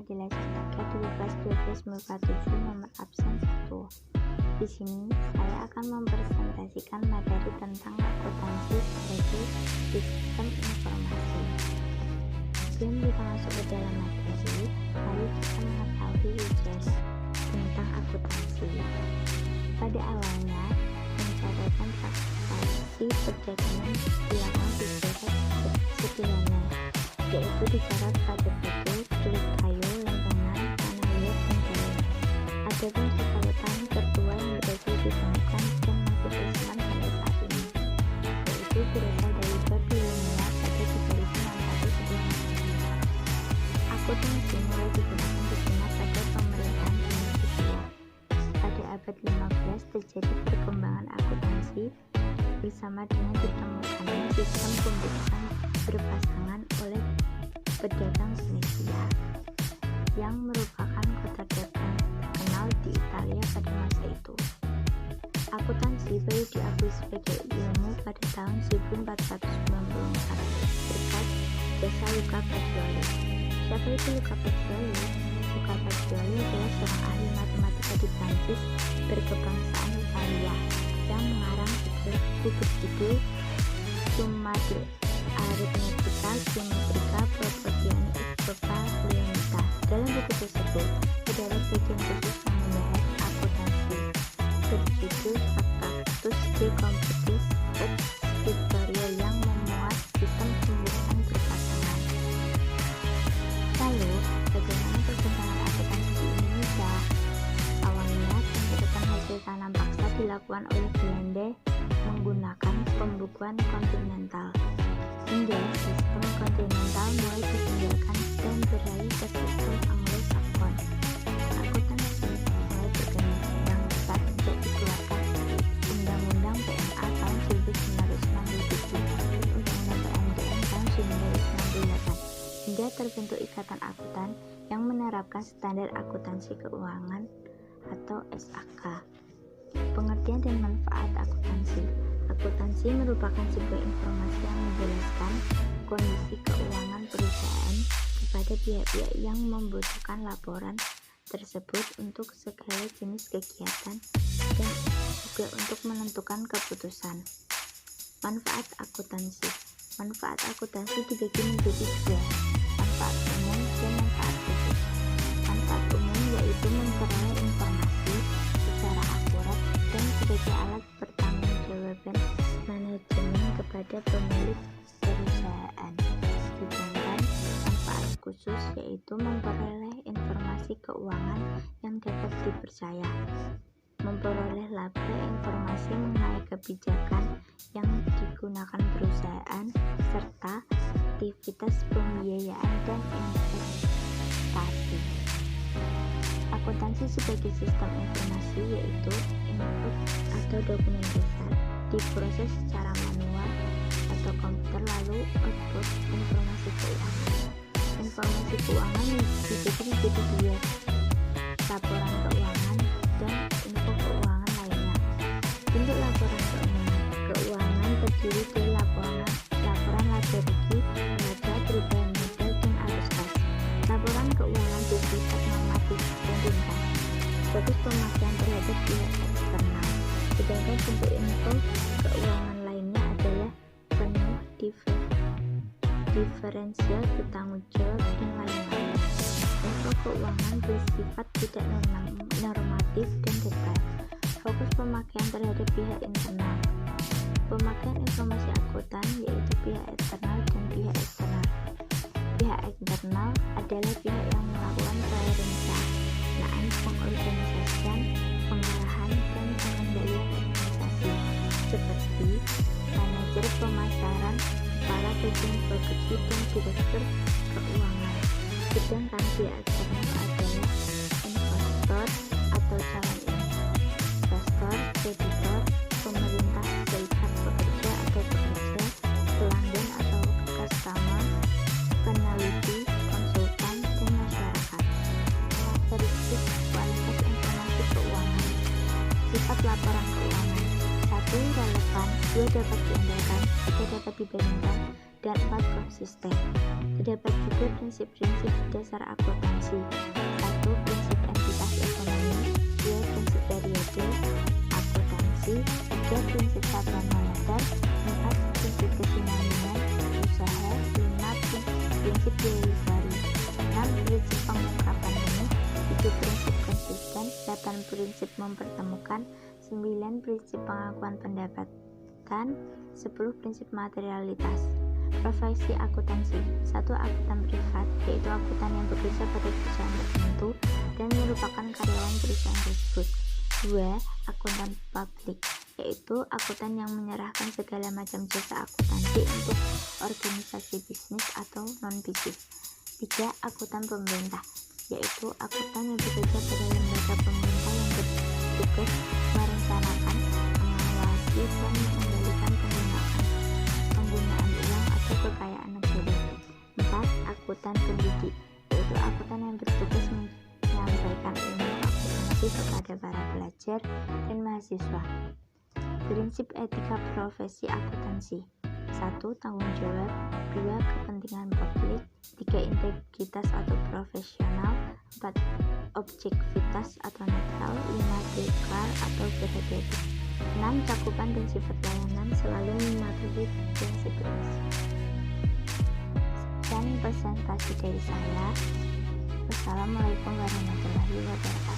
adalah jika di kelas 12 MIPA 7 nomor absen 1. Di sini saya akan mempresentasikan materi tentang akuntansi sebagai sistem informasi. Sebelum kita masuk ke dalam materi, mari kita mengetahui sejarah tentang akuntansi. Pada awalnya, pencatatan transaksi perdagangan dilakukan secara sederhana, yaitu dicatat pada buku, kulit kayu, lempengan, tanah liat, dan daun. Adapun catatan tertua yang berhasil ditemukan dan masih tersimpan sampai saat ini, yaitu berasal dari Babilonia pada 3600 sebelum Masehi. Akuntansi mulai digunakan di Cina pada pemerintahan dinasti Qing. Pada abad 15 terjadi perkembangan akuntansi bersama dengan ditemukannya sistem pembukuan berpasangan oleh pedagang Venesia yang merupakan kota terkenal di Italia pada masa itu. Akuntansi baru diakui sebagai ilmu pada tahun 1494 berkat jasa Luca Pacioli. Siapa itu Luca Pacioli? Luca Pacioli adalah seorang ahli matematika di Prancis berkebangsaan Italia yang mengarang buku berjudul Summa de Arithmetica Geometrica Proportionis Leonita. Dalam buku tersebut terdapat bagian khusus yang membahas akuntansi berjudul Tractatus de Computis et Scriptorio yang memuat sistem pembukuan berpasangan. Lalu, bagaimana perkembangan akuntansi di Indonesia? Awalnya, pencatatan hasil tanam paksa dilakukan oleh Belanda menggunakan pembukuan kontinental, hingga sistem kontinental mulai ditinggalkan dan beralih ke sistem Anglo-Saxon. Akuntansi mulai berkembang pesat sejak dikeluarkan Undang-Undang PNA tahun 1967 dan Undang-Undang PNDN tahun 1998, hingga terbentuk Ikatan Akuntan yang menerapkan standar akuntansi keuangan atau SAK. Pengertian dan manfaat akuntansi. Akuntansi merupakan sebuah informasi yang menjelaskan kondisi keuangan perusahaan kepada pihak-pihak yang membutuhkan laporan tersebut untuk segala jenis kegiatan dan juga untuk menentukan keputusan. Manfaat akuntansi. Manfaat akuntansi dibagi menjadi dua, manfaat umum dan manfaat khusus. Manfaat umum yaitu memperoleh informasi secara akurat dan sebagai alat pertanggungjawaban manajemen kepada pemilik perusahaan. Sedangkan manfaat khusus yaitu memperoleh informasi keuangan yang dapat dipercaya, memperoleh laba, informasi mengenai kebijakan yang digunakan perusahaan, serta aktivitas pembiayaan dan investasi. Akuntansi sebagai sistem informasi yaitu input atau dokumen dasar diproses secara manual atau komputer, lalu output informasi keuangan. Informasi keuangan dibagi menjadi dua, laporan keuangan dan info keuangan lainnya. Bentuk laporan keuangan terdiri dari laporan laba rugi, neraca, perubahan modal, dan arus kas. Laporan keuangan bersifat normatif dan ringkas, fokus pemakaian terhadap pihak eksternal. Sedangkan bentuk info keuangan lainnya adalah penuh, diferensial, bertanggung jawab, dan lain-lain. Info keuangan bersifat tidak normatif dan detail, fokus pemakaian terhadap pihak internal. Pemakaian informasi akuntan yaitu pihak internal dan pihak eksternal. Pihak internal adalah pihak yang melakukan perencanaan, pengorganisasian, pengarahan, dan pengendalian organisasi, seperti manajer pemasaran, kepala bagian produksi, dan direktur keuangan. Sedangkan pihak eksternal adalah investor atau calon investor, kreditor, pemerintah, serikat pekerja atau pekerja, pelanggan atau customer, peneliti, konsultan, dan masyarakat. Karakteristik kualitas informasi keuangan. Sifat laporan keuangan. 1. Relevan. 2. Dapat diandalkan. 3. Dapat dibandingkan. dan 4. Konsisten. Terdapat juga prinsip-prinsip dasar akuntansi. 1. Prinsip entitas ekonomi. 2. Prinsip periode akuntansi. 3. Prinsip satuan moneter. 4. Prinsip kesinambungan usaha. 5. Prinsip delivery. 6. Prinsip pengungkapan benih. 7. Prinsip konsisten. 8. Prinsip mempertemukan. 9. Prinsip pengakuan pendapatan. 10. Prinsip materialitas. Profesi akuntansi. 1. Akuntan privat, yaitu akuntan yang bekerja pada perusahaan tertentu dan merupakan karyawan perusahaan tersebut. 2. Akuntan publik, yaitu akuntan yang menyerahkan segala macam jasa akuntansi untuk organisasi bisnis atau non-bisnis. 3. Akuntan pemerintah, yaitu akuntan yang bekerja pada lembaga pemerintah yang bertugas merencanakan, mengawasi, dan mengendalikan penggunaan uang atau kekayaan negara. 4. Akuntan pendidik, yaitu akuntan yang bertugas menyampaikan ilmu akuntansi kepada para pelajar dan mahasiswa. Prinsip etika profesi akuntansi. 1. Tanggung jawab. 2. Kepentingan publik. 3. Integritas atau profesional. 4. Objektivitas atau netral. 5. Deklar atau berhati-hati. 6. Cakupan dan sifat layanan selalu mematuhi prinsip-prinsip. Sekian presentasi dari saya. Wassalamualaikum warahmatullahi wabarakatuh.